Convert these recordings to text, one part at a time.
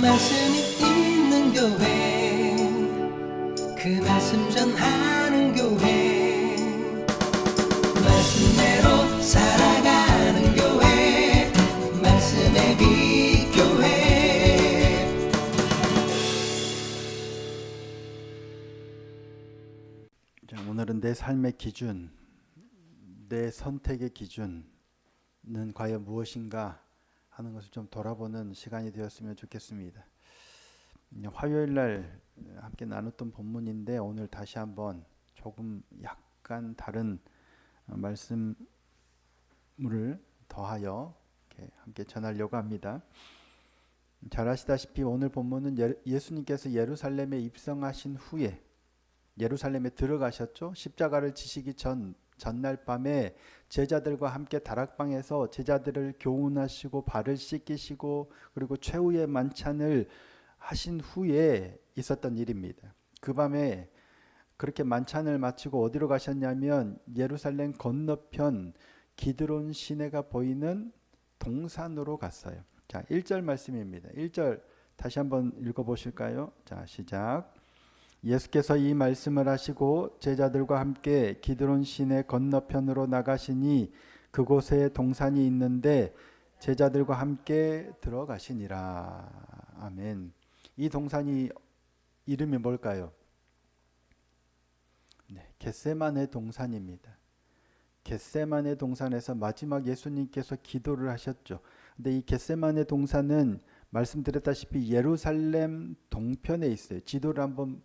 말씀이 있는 교회, 그 말씀 전하는 교회, 말씀대로 살아가는 교회, 말씀의 빛 교회. 자, 오늘은 내 삶의 기준, 내 선택의 기준은 과연 무엇인가 하는 것을 좀 돌아보는 시간이 되었으면 좋겠습니다. 화요일 날 함께 나눴던 본문인데 오늘 다시 한번 조금 약간 다른 말씀을 더하여 이렇게 함께 전하려고 합니다. 잘 아시다시피 오늘 본문은 예수님께서 예루살렘에 입성하신 후에 예루살렘에 들어가셨죠. 십자가를 지시기 전날 밤에 제자들과 함께 다락방에서 제자들을 교훈하시고 발을 씻기시고 그리고 최후의 만찬을 하신 후에 있었던 일입니다. 그 밤에 그렇게 만찬을 마치고 어디로 가셨냐면 예루살렘 건너편 기드론 시내가 보이는 동산으로 갔어요. 자, 1절 말씀입니다. 1절 다시 한번 읽어보실까요? 자, 시작. 예수께서 이 말씀을 하시고 제자들과 함께 기드론 시내 건너편으로 나가시니 그곳에 동산이 있는데 제자들과 함께 들어가시니라. 아멘. 이 동산이 이름이 뭘까요? 네, 겟세마네 동산입니다. 겟세마네 동산에서 마지막 예수님께서 기도를 하셨죠. 근데 이 겟세마네 동산은 말씀드렸다시피 예루살렘 동편에 있어요. 지도를 한번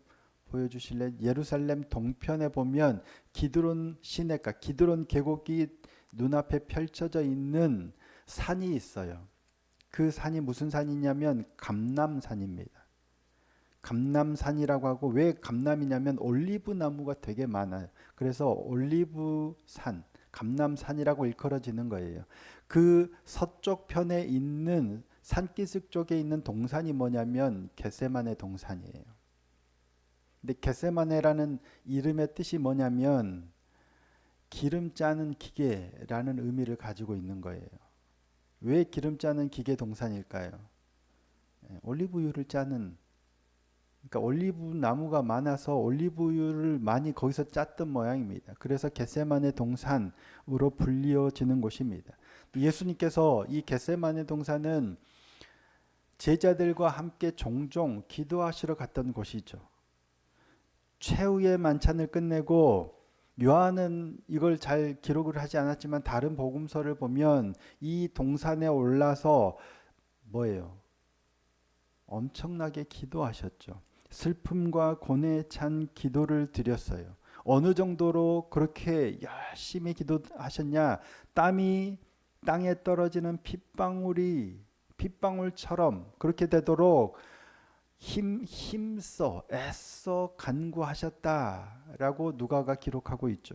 보여주실래요? 예루살렘 동편에 보면 기드론 시내가 기드론 계곡이 눈앞에 펼쳐져 있는 산이 있어요. 그 산이 무슨 산이냐면 감람산입니다. 감람산이라고 하고 왜 감람이냐면 올리브 나무가 되게 많아요. 그래서 올리브산, 감람산이라고 일컬어지는 거예요. 그 서쪽 편에 있는 산기슭 쪽에 있는 동산이 뭐냐면 겟세마네 동산이에요. 근데 겟세마네라는 이름의 뜻이 뭐냐면 기름 짜는 기계라는 의미를 가지고 있는 거예요. 왜 기름 짜는 기계 동산일까요? 올리브유를 짜는, 그러니까 올리브 나무가 많아서 올리브유를 많이 거기서 짰던 모양입니다. 그래서 겟세마네 동산으로 불리어지는 곳입니다. 예수님께서 이 겟세마네 동산은 제자들과 함께 종종 기도하시러 갔던 곳이죠. 최후의 만찬을 끝내고 요한은 이걸 잘 기록을 하지 않았지만 다른 복음서를 보면 이 동산에 올라서 뭐예요? 엄청나게 기도하셨죠. 슬픔과 고뇌에 찬 기도를 드렸어요. 어느 정도로 그렇게 열심히 기도하셨냐? 땀이 땅에 떨어지는 핏방울처럼 그렇게 되도록 힘써 애써 간구하셨다라고 누가가 기록하고 있죠.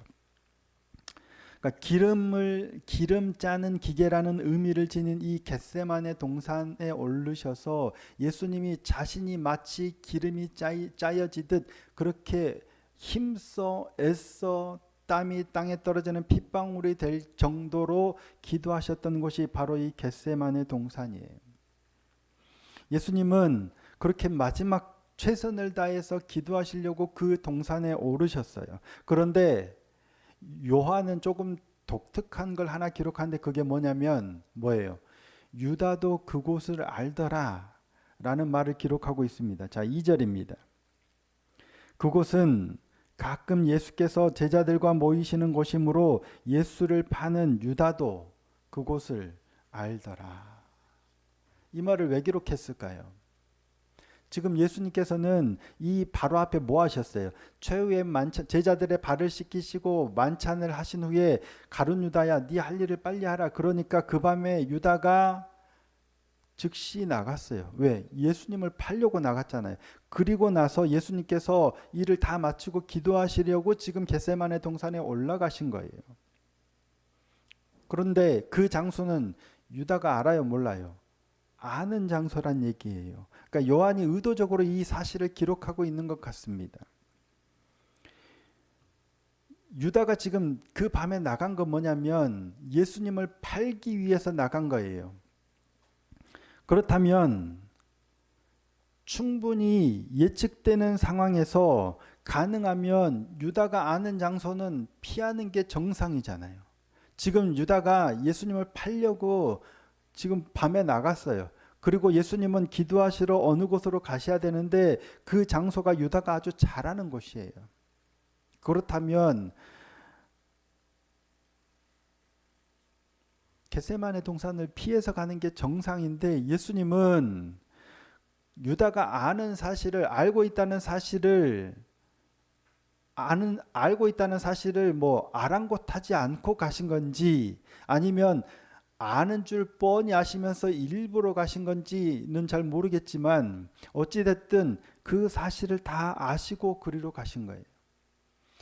그러니까 기름 짜는 기계라는 의미를 지닌 이 겟세마네 동산에 오르셔서 예수님이 자신이 마치 기름이 짜여지듯 그렇게 힘써 애써 땀이 땅에 떨어지는 핏방울이 될 정도로 기도하셨던 곳이 바로 이 겟세마네 동산이에요. 예수님은 그렇게 마지막 최선을 다해서 기도하시려고 그 동산에 오르셨어요. 그런데 요한은 조금 독특한 걸 하나 기록하는데 그게 뭐냐면 뭐예요? 유다도 그곳을 알더라 라는 말을 기록하고 있습니다. 자, 2절입니다. 그곳은 가끔 예수께서 제자들과 모이시는 곳이므로 예수를 파는 유다도 그곳을 알더라. 이 말을 왜 기록했을까요? 지금 예수님께서는 이 바로 앞에 뭐 하셨어요? 최후의 만찬, 제자들의 발을 씻기시고 만찬을 하신 후에 가룟 유다야 네 할 일을 빨리 하라. 그러니까 그 밤에 유다가 즉시 나갔어요. 왜? 예수님을 팔려고 나갔잖아요. 그리고 나서 예수님께서 일을 다 마치고 기도하시려고 지금 겟세마네 동산에 올라가신 거예요. 그런데 그 장소는 유다가 알아요? 몰라요? 아는 장소란 얘기예요. 그러니까 요한이 의도적으로 이 사실을 기록하고 있는 것 같습니다. 유다가 지금 그 밤에 나간 건 뭐냐면 예수님을 팔기 위해서 나간 거예요. 그렇다면 충분히 예측되는 상황에서 가능하면 유다가 아는 장소는 피하는 게 정상이잖아요. 지금 유다가 예수님을 팔려고 지금 밤에 나갔어요. 그리고 예수님은 기도하시러 어느 곳으로 가셔야 되는데 그 장소가 유다가 아주 잘 아는 곳이에요. 그렇다면 겟세마네 동산을 피해서 가는 게 정상인데 예수님은 유다가 아는 사실을 알고 있다는 사실을 뭐 아랑곳하지 않고 가신 건지 아니면 아는 줄 뻔히 아시면서 일부러 가신 건지는 잘 모르겠지만 어찌됐든 그 사실을 다 아시고 그리로 가신 거예요.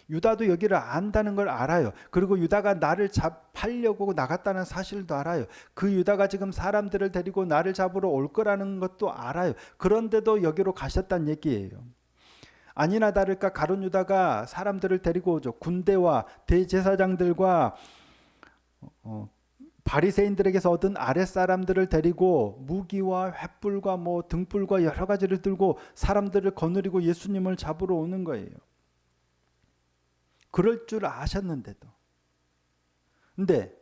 유다도 여기를 안다는 걸 알아요. 그리고 유다가 나를 팔려고 나갔다는 사실도 알아요. 그 유다가 지금 사람들을 데리고 나를 잡으러 올 거라는 것도 알아요. 그런데도 여기로 가셨단 얘기예요. 아니나 다를까 가룟 유다가 사람들을 데리고 오죠. 군대와 대제사장들과 바리새인들에게서 얻은 아랫사람들을 데리고 무기와 횃불과 뭐 등불과 여러 가지를 들고 사람들을 거느리고 예수님을 잡으러 오는 거예요. 그럴 줄 아셨는데도. 근데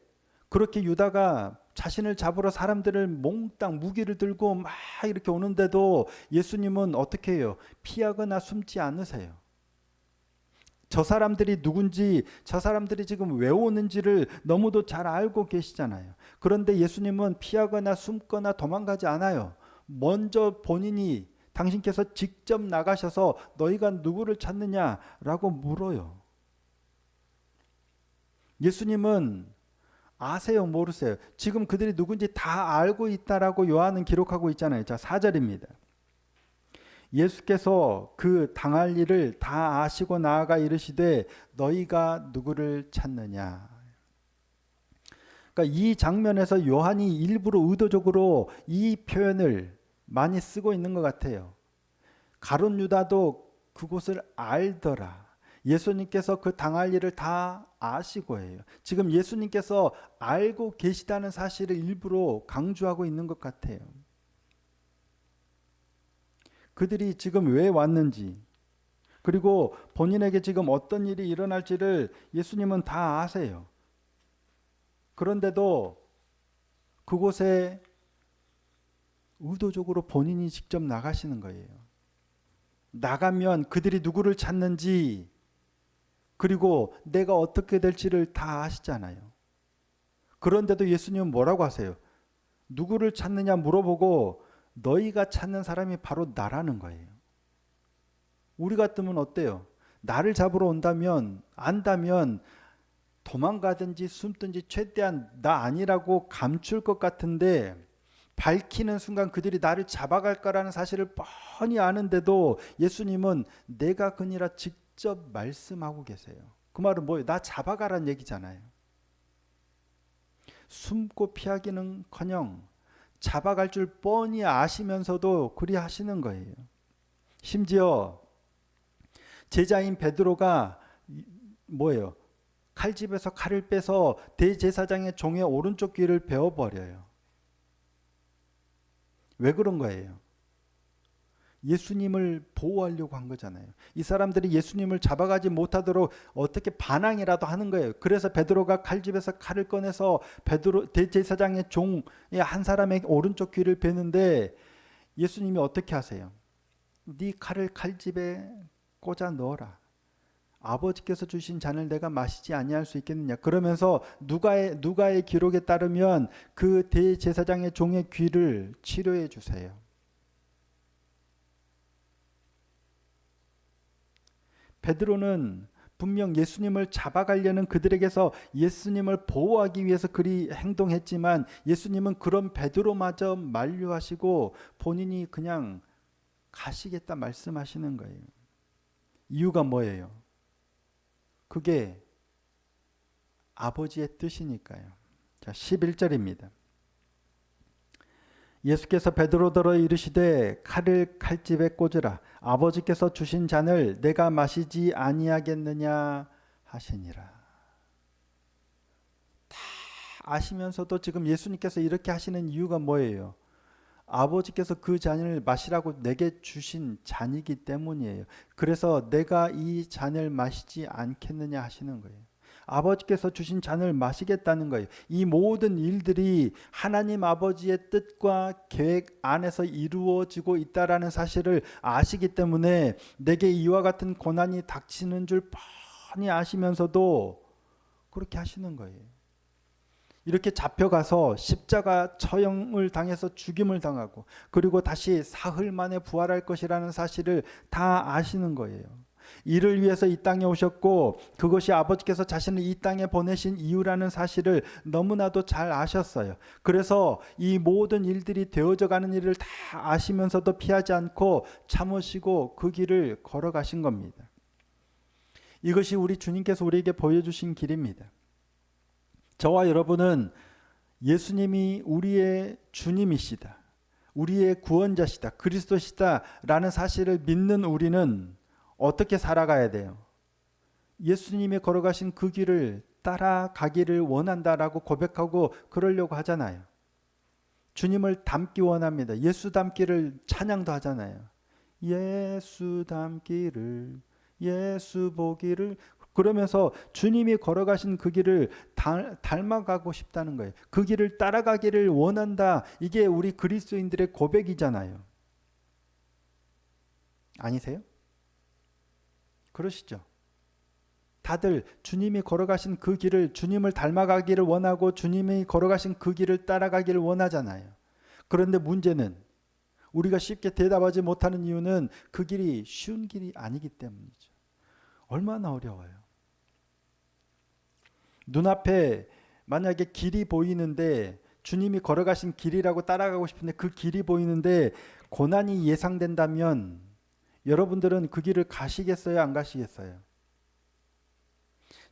그렇게 유다가 자신을 잡으러 사람들을 몽땅 무기를 들고 막 이렇게 오는데도 예수님은 어떻게 해요? 피하거나 숨지 않으세요. 저 사람들이 누군지, 저 사람들이 지금 왜 오는지를 너무도 잘 알고 계시잖아요. 그런데 예수님은 피하거나 숨거나 도망가지 않아요. 먼저 본인이 당신께서 직접 나가셔서 너희가 누구를 찾느냐라고 물어요. 예수님은 아세요, 모르세요? 지금 그들이 누군지 다 알고 있다라고 요한은 기록하고 있잖아요. 자, 4절입니다. 예수께서 그 당할 일을 다 아시고 나아가 이르시되 너희가 누구를 찾느냐. 그러니까 이 장면에서 요한이 일부러 의도적으로 이 표현을 많이 쓰고 있는 것 같아요. 가룟 유다도 그곳을 알더라. 예수님께서 그 당할 일을 다 아시고 해요. 지금 예수님께서 알고 계시다는 사실을 일부러 강조하고 있는 것 같아요. 그들이 지금 왜 왔는지, 그리고 본인에게 지금 어떤 일이 일어날지를 예수님은 다 아세요. 그런데도 그곳에 의도적으로 본인이 직접 나가시는 거예요. 나가면 그들이 누구를 찾는지, 그리고 내가 어떻게 될지를 다 아시잖아요. 그런데도 예수님은 뭐라고 하세요? 누구를 찾느냐 물어보고 너희가 찾는 사람이 바로 나라는 거예요. 우리 같으면 어때요? 나를 잡으러 안다면 도망가든지 숨든지 최대한 나 아니라고 감출 것 같은데 밝히는 순간 그들이 나를 잡아갈 거라는 사실을 뻔히 아는데도 예수님은 내가 그니라 직접 말씀하고 계세요. 그 말은 뭐예요? 나 잡아가란 얘기잖아요. 숨고 피하기는커녕 잡아갈 줄 뻔히 아시면서도 그리 하시는 거예요. 심지어 제자인 베드로가 뭐예요? 칼집에서 칼을 빼서 대제사장의 종의 오른쪽 귀를 베어버려요. 왜 그런 거예요? 예수님을 보호하려고 한 거잖아요. 이 사람들이 예수님을 잡아가지 못하도록 어떻게 반항이라도 하는 거예요. 그래서 베드로가 칼집에서 칼을 꺼내서 대제사장의 종의 한 사람의 오른쪽 귀를 베는데 예수님이 어떻게 하세요? 네 칼을 칼집에 꽂아 넣어라. 아버지께서 주신 잔을 내가 마시지 아니할 수 있겠느냐. 그러면서 누가의 기록에 따르면 그 대제사장의 종의 귀를 치료해 주세요. 베드로는 분명 예수님을 잡아가려는 그들에게서 예수님을 보호하기 위해서 그리 행동했지만 예수님은 그런 베드로마저 만류하시고 본인이 그냥 가시겠다 말씀하시는 거예요. 이유가 뭐예요? 그게 아버지의 뜻이니까요. 자, 11절입니다. 예수께서 베드로더러 이르시되 칼을 칼집에 꽂으라. 아버지께서 주신 잔을 내가 마시지 아니하겠느냐 하시니라. 다 아시면서도 지금 예수님께서 이렇게 하시는 이유가 뭐예요? 아버지께서 그 잔을 마시라고 내게 주신 잔이기 때문이에요. 그래서 내가 이 잔을 마시지 않겠느냐 하시는 거예요. 아버지께서 주신 잔을 마시겠다는 거예요. 이 모든 일들이 하나님 아버지의 뜻과 계획 안에서 이루어지고 있다라는 사실을 아시기 때문에 내게 이와 같은 고난이 닥치는 줄 뻔히 아시면서도 그렇게 하시는 거예요. 이렇게 잡혀가서 십자가 처형을 당해서 죽임을 당하고 그리고 다시 사흘 만에 부활할 것이라는 사실을 다 아시는 거예요. 이를 위해서 이 땅에 오셨고 그것이 아버지께서 자신을 이 땅에 보내신 이유라는 사실을 너무나도 잘 아셨어요. 그래서 이 모든 일들이 되어져 가는 일을 다 아시면서도 피하지 않고 참으시고 그 길을 걸어가신 겁니다. 이것이 우리 주님께서 우리에게 보여주신 길입니다. 저와 여러분은 예수님이 우리의 주님이시다, 우리의 구원자시다, 그리스도시다라는 사실을 믿는 우리는 어떻게 살아가야 돼요? 예수님이 걸어가신 그 길을 따라가기를 원한다라고 고백하고 그러려고 하잖아요. 주님을 닮기 원합니다. 예수 닮기를 찬양도 하잖아요. 예수 닮기를, 예수 보기를, 그러면서 주님이 걸어가신 그 길을 닮아가고 싶다는 거예요. 그 길을 따라가기를 원한다. 이게 우리 그리스도인들의 고백이잖아요. 아니세요? 그러시죠? 다들 주님이 걸어가신 그 길을, 주님을 닮아가기를 원하고 주님이 걸어가신 그 길을 따라가기를 원하잖아요. 그런데 문제는 우리가 쉽게 대답하지 못하는 이유는 그 길이 쉬운 길이 아니기 때문이죠. 얼마나 어려워요. 눈앞에 만약에 길이 보이는데, 주님이 걸어가신 길이라고 따라가고 싶은데 그 길이 보이는데 고난이 예상된다면 여러분들은 그 길을 가시겠어요? 안 가시겠어요?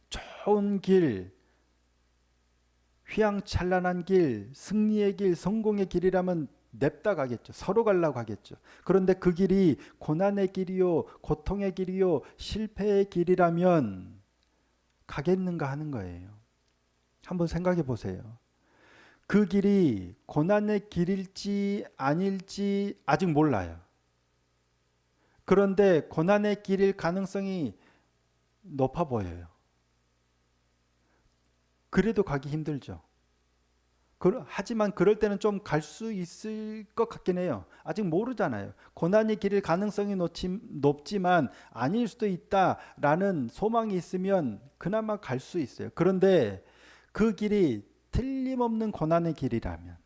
좋은 길, 휘황찬란한 길, 승리의 길, 성공의 길이라면 냅다 가겠죠. 서로 가려고 하겠죠. 그런데 그 길이 고난의 길이요, 고통의 길이요, 실패의 길이라면 가겠는가 하는 거예요. 한번 생각해 보세요. 그 길이 고난의 길일지 아닐지 아직 몰라요. 그런데 고난의 길일 가능성이 높아 보여요. 그래도 가기 힘들죠. 하지만 그럴 때는 좀 갈 수 있을 것 같긴 해요. 아직 모르잖아요. 고난의 길일 가능성이 높지만 아닐 수도 있다라는 소망이 있으면 그나마 갈 수 있어요. 그런데 그 길이 틀림없는 고난의 길이라면,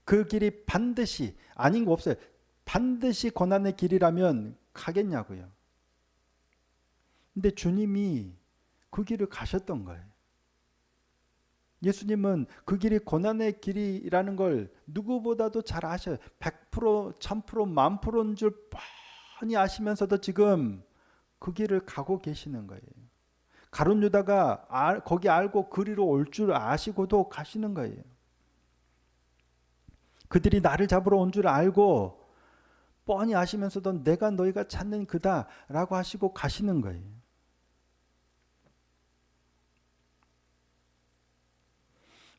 그 길이 반드시, 아닌 거 없어요, 반드시 고난의 길이라면 가겠냐고요. 근데 주님이 그 길을 가셨던 거예요. 예수님은 그 길이 고난의 길이라는 걸 누구보다도 잘 아셔요. 100%, 1000%, 10,000%인 줄 뻔히 아시면서도 지금 그 길을 가고 계시는 거예요. 가룟 유다가 거기 알고 그리로 올 줄 아시고도 가시는 거예요. 그들이 나를 잡으러 온 줄 알고 뻔히 아시면서도 내가 너희가 찾는 그다라고 하시고 가시는 거예요.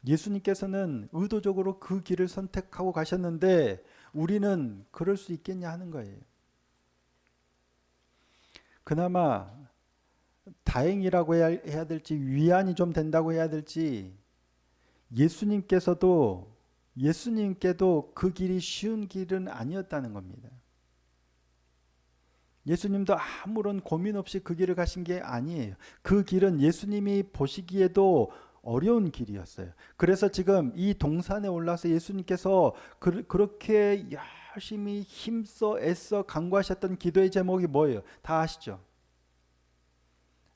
예수님께서는 의도적으로 그 길을 선택하고 가셨는데 우리는 그럴 수 있겠냐 하는 거예요. 그나마 다행이라고 해야 될지 위안이 좀 된다고 해야 될지, 예수님께도 그 길이 쉬운 길은 아니었다는 겁니다. 예수님도 아무런 고민 없이 그 길을 가신 게 아니에요. 그 길은 예수님이 보시기에도 어려운 길이었어요. 그래서 지금 이 동산에 올라서 예수님께서 그렇게 열심히 힘써 애써 간구하셨던 기도의 제목이 뭐예요? 다 아시죠?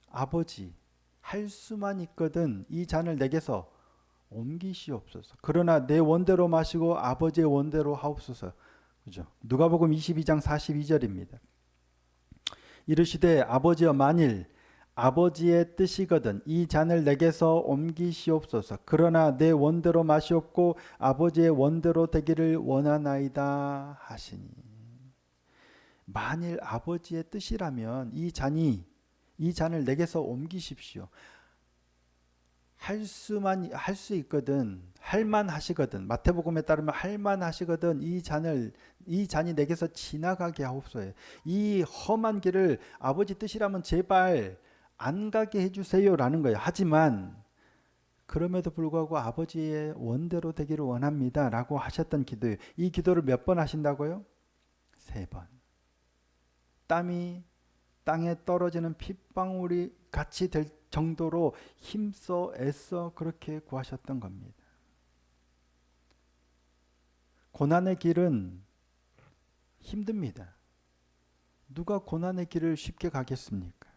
아버지, 할 수만 있거든 이 잔을 내게서 옮기시옵소서. 그러나 내 원대로 마시고 아버지의 원대로 하옵소서. 그죠? 누가복음 22장 42절입니다. 이르시되 아버지여, 만일 아버지의 뜻이거든 이 잔을 내게서 옮기시옵소서. 그러나 내 원대로 마시옵고 아버지의 원대로 되기를 원하나이다 하시니. 만일 아버지의 뜻이라면 이 잔을 내게서 옮기십시오. 할 수 있거든. 할만 하시거든. 마태복음에 따르면 할만 하시거든. 이 잔이 내게서 지나가게 하옵소서. 이 험한 길을 아버지 뜻이라면 제발 안 가게 해 주세요라는 거예요. 하지만 그럼에도 불구하고 아버지의 원대로 되기를 원합니다라고 하셨던 기도예요. 이 기도를 몇 번 하신다고요? 3번. 땀이 땅에 떨어지는 핏방울이 같이 될 정도로 힘써 애써 그렇게 구하셨던 겁니다. 고난의 길은 힘듭니다. 누가 고난의 길을 쉽게 가겠습니까?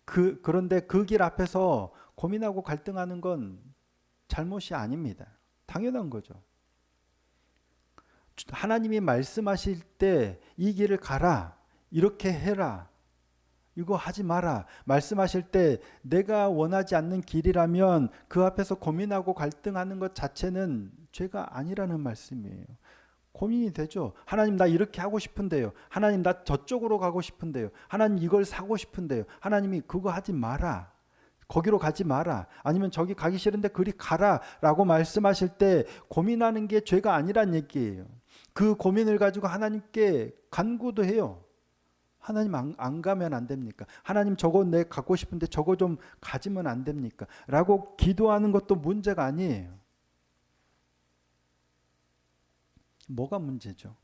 그런데 그 길 앞에서 고민하고 갈등하는 건 잘못이 아닙니다. 당연한 거죠. 하나님이 말씀하실 때 이 길을 가라, 이렇게 해라, 이거 하지 마라 말씀하실 때 내가 원하지 않는 길이라면 그 앞에서 고민하고 갈등하는 것 자체는 죄가 아니라는 말씀이에요. 고민이 되죠. 하나님 나 이렇게 하고 싶은데요. 하나님 나 저쪽으로 가고 싶은데요. 하나님 이걸 사고 싶은데요. 하나님이 그거 하지 마라. 거기로 가지 마라. 아니면 저기 가기 싫은데 그리 가라 라고 말씀하실 때 고민하는 게 죄가 아니란 얘기예요. 그 고민을 가지고 하나님께 간구도 해요. 하나님 안 가면 안 됩니까? 하나님 저거 내 갖고 싶은데 저거 좀 가지면 안 됩니까? 라고 기도하는 것도 문제가 아니에요. 뭐가 문제죠?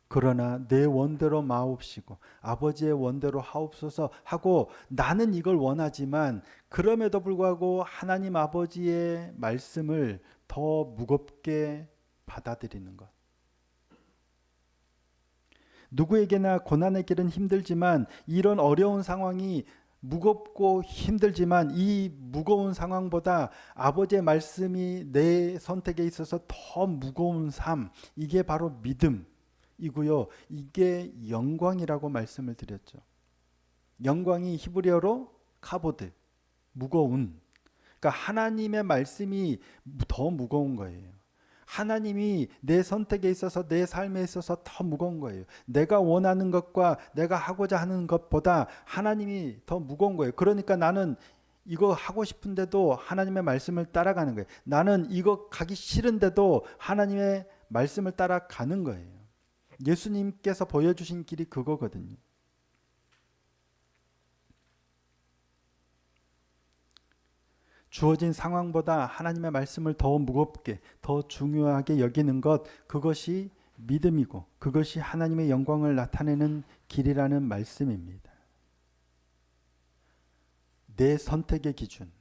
그러나 내 원대로 마옵시고 아버지의 원대로 하옵소서 하고 나는 이걸 원하지만 그럼에도 불구하고 하나님 아버지의 말씀을 더 무겁게 받아들이는 것. 누구에게나 고난의 길은 힘들지만 이런 어려운 상황이 무겁고 힘들지만 이 무거운 상황보다 아버지의 말씀이 내 선택에 있어서 더 무거운 삶, 이게 바로 믿음이고요. 이게 영광이라고 말씀을 드렸죠. 영광이 히브리어로 카보드, 무거운. 그러니까 하나님의 말씀이 더 무거운 거예요. 하나님이 내 선택에 있어서 내 삶에 있어서 더 무거운 거예요. 내가 원하는 것과 내가 하고자 하는 것보다 하나님이 더 무거운 거예요. 그러니까 나는 이거 하고 싶은데도 하나님의 말씀을 따라가는 거예요. 나는 이거 가기 싫은데도 하나님의 말씀을 따라가는 거예요. 예수님께서 보여주신 길이 그거거든요. 주어진 상황보다 하나님의 말씀을 더 무겁게, 더 중요하게 여기는 것, 그것이 믿음이고 그것이 하나님의 영광을 나타내는 길이라는 말씀입니다. 내 선택의 기준,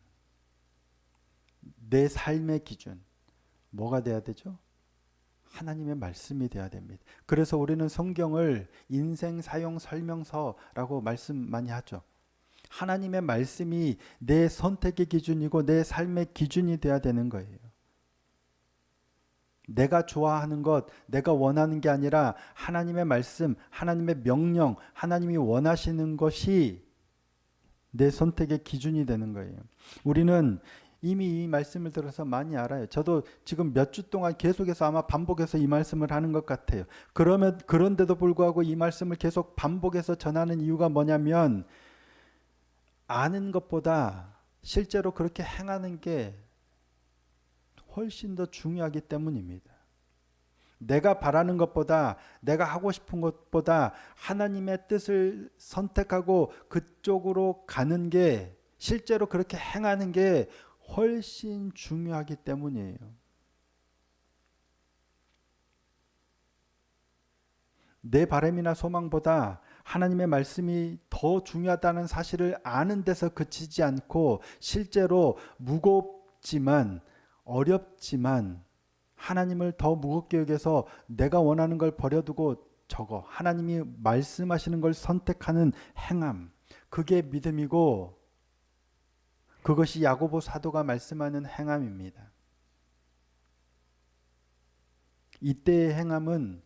내 삶의 기준, 뭐가 돼야 되죠? 하나님의 말씀이 돼야 됩니다. 그래서 우리는 성경을 인생 사용 설명서라고 말씀 많이 하죠. 하나님의 말씀이 내 선택의 기준이고 내 삶의 기준이 돼야 되는 거예요. 내가 좋아하는 것, 내가 원하는 게 아니라 하나님의 말씀, 하나님의 명령, 하나님이 원하시는 것이 내 선택의 기준이 되는 거예요. 우리는 이미 이 말씀을 들어서 많이 알아요. 저도 지금 몇 주 동안 계속해서 아마 반복해서 이 말씀을 하는 것 같아요. 그런데도 불구하고 이 말씀을 계속 반복해서 전하는 이유가 뭐냐면 아는 것보다 실제로 그렇게 행하는 게 훨씬 더 중요하기 때문입니다. 내가 바라는 것보다 내가 하고 싶은 것보다 하나님의 뜻을 선택하고 그쪽으로 가는 게 실제로 그렇게 행하는 게 훨씬 중요하기 때문이에요. 내 바람이나 소망보다 하나님의 말씀이 더 중요하다는 사실을 아는 데서 그치지 않고 실제로 무겁지만 어렵지만 하나님을 더 무겁게 여겨서 내가 원하는 걸 버려두고 저거 하나님이 말씀하시는 걸 선택하는 행함, 그게 믿음이고 그것이 야고보 사도가 말씀하는 행함입니다. 이때의 행함은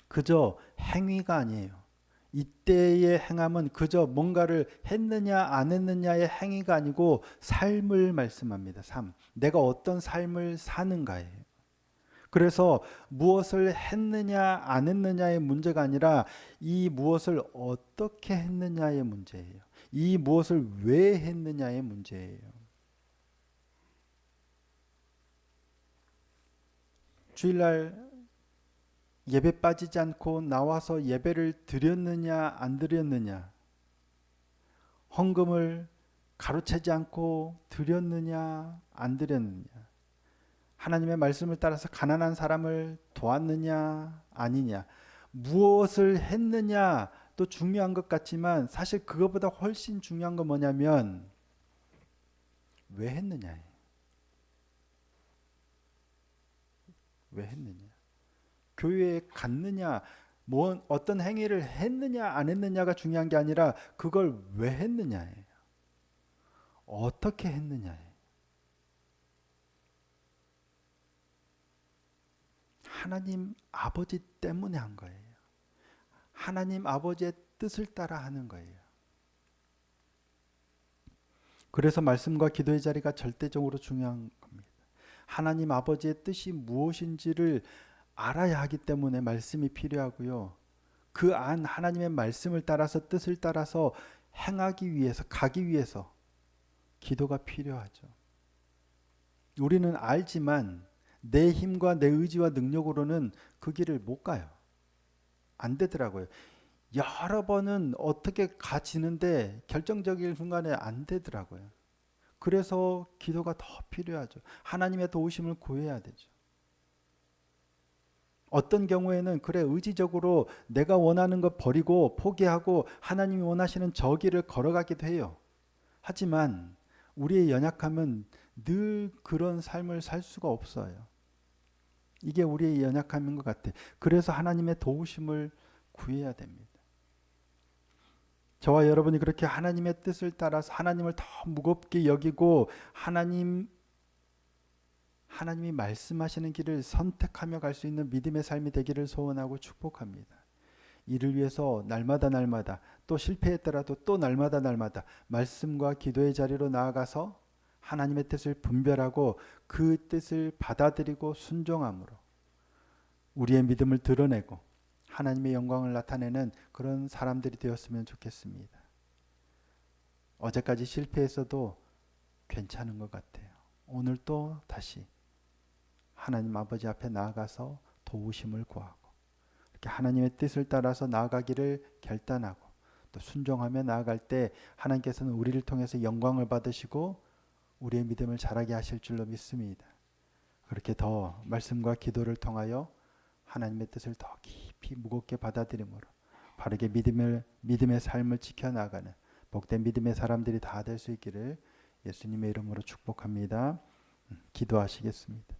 그저 행위가 아니에요. 이때의 행함은 그저 뭔가를 했느냐 안 했느냐의 행위가 아니고 삶을 말씀합니다. 삶. 내가 어떤 삶을 사는가예요. 그래서 무엇을 했느냐 안 했느냐의 문제가 아니라 이 무엇을 어떻게 했느냐의 문제예요. 이 무엇을 왜 했느냐의 문제예요. 주일날 예배 빠지지 않고 나와서 예배를 드렸느냐 안 드렸느냐, 헌금을 가로채지 않고 드렸느냐 안 드렸느냐, 하나님의 말씀을 따라서 가난한 사람을 도왔느냐 아니냐, 무엇을 했느냐 또 중요한 것 같지만 사실 그것보다 훨씬 중요한 건 뭐냐면 왜 했느냐예요. 왜 했느냐. 교회에 갔느냐, 뭐 어떤 행위를 했느냐 안 했느냐가 중요한 게 아니라 그걸 왜 했느냐예요. 어떻게 했느냐예요. 하나님 아버지 때문에 한 거예요. 하나님 아버지의 뜻을 따라 하는 거예요. 그래서 말씀과 기도의 자리가 절대적으로 중요한 겁니다. 하나님 아버지의 뜻이 무엇인지를 알아야 하기 때문에 말씀이 필요하고요. 그 안 하나님의 말씀을 따라서 뜻을 따라서 행하기 위해서, 가기 위해서 기도가 필요하죠. 우리는 알지만 내 힘과 내 의지와 능력으로는 그 길을 못 가요. 안 되더라고요. 여러 번은 어떻게 가지는데 결정적인 순간에 안 되더라고요. 그래서 기도가 더 필요하죠. 하나님의 도우심을 구해야 되죠. 어떤 경우에는 그래 의지적으로 내가 원하는 것 버리고 포기하고 하나님이 원하시는 저 길을 걸어가기도 해요. 하지만 우리의 연약함은 늘 그런 삶을 살 수가 없어요. 이게 우리의 연약함인 것 같아. 그래서 하나님의 도우심을 구해야 됩니다. 저와 여러분이 그렇게 하나님의 뜻을 따라서 하나님을 더 무겁게 여기고 하나님이 말씀하시는 길을 선택하며 갈 수 있는 믿음의 삶이 되기를 소원하고 축복합니다. 이를 위해서 날마다 또 실패했더라도 또 날마다 말씀과 기도의 자리로 나아가서 하나님의 뜻을 분별하고 그 뜻을 받아들이고 순종함으로 우리의 믿음을 드러내고 하나님의 영광을 나타내는 그런 사람들이 되었으면 좋겠습니다. 어제까지 실패했어도 괜찮은 것 같아요. 오늘 또 다시 하나님 아버지 앞에 나아가서 도우심을 구하고 이렇게 하나님의 뜻을 따라서 나아가기를 결단하고 또 순종하며 나아갈 때 하나님께서는 우리를 통해서 영광을 받으시고 우리의 믿음을 자라게 하실 줄로 믿습니다. 그렇게 더 말씀과 기도를 통하여 하나님의 뜻을 더 깊이 무겁게 받아들임으로 바르게 믿음의 삶을 지켜나가는 복된 믿음의 사람들이 다 될 수 있기를 예수님의 이름으로 축복합니다. 기도하시겠습니다.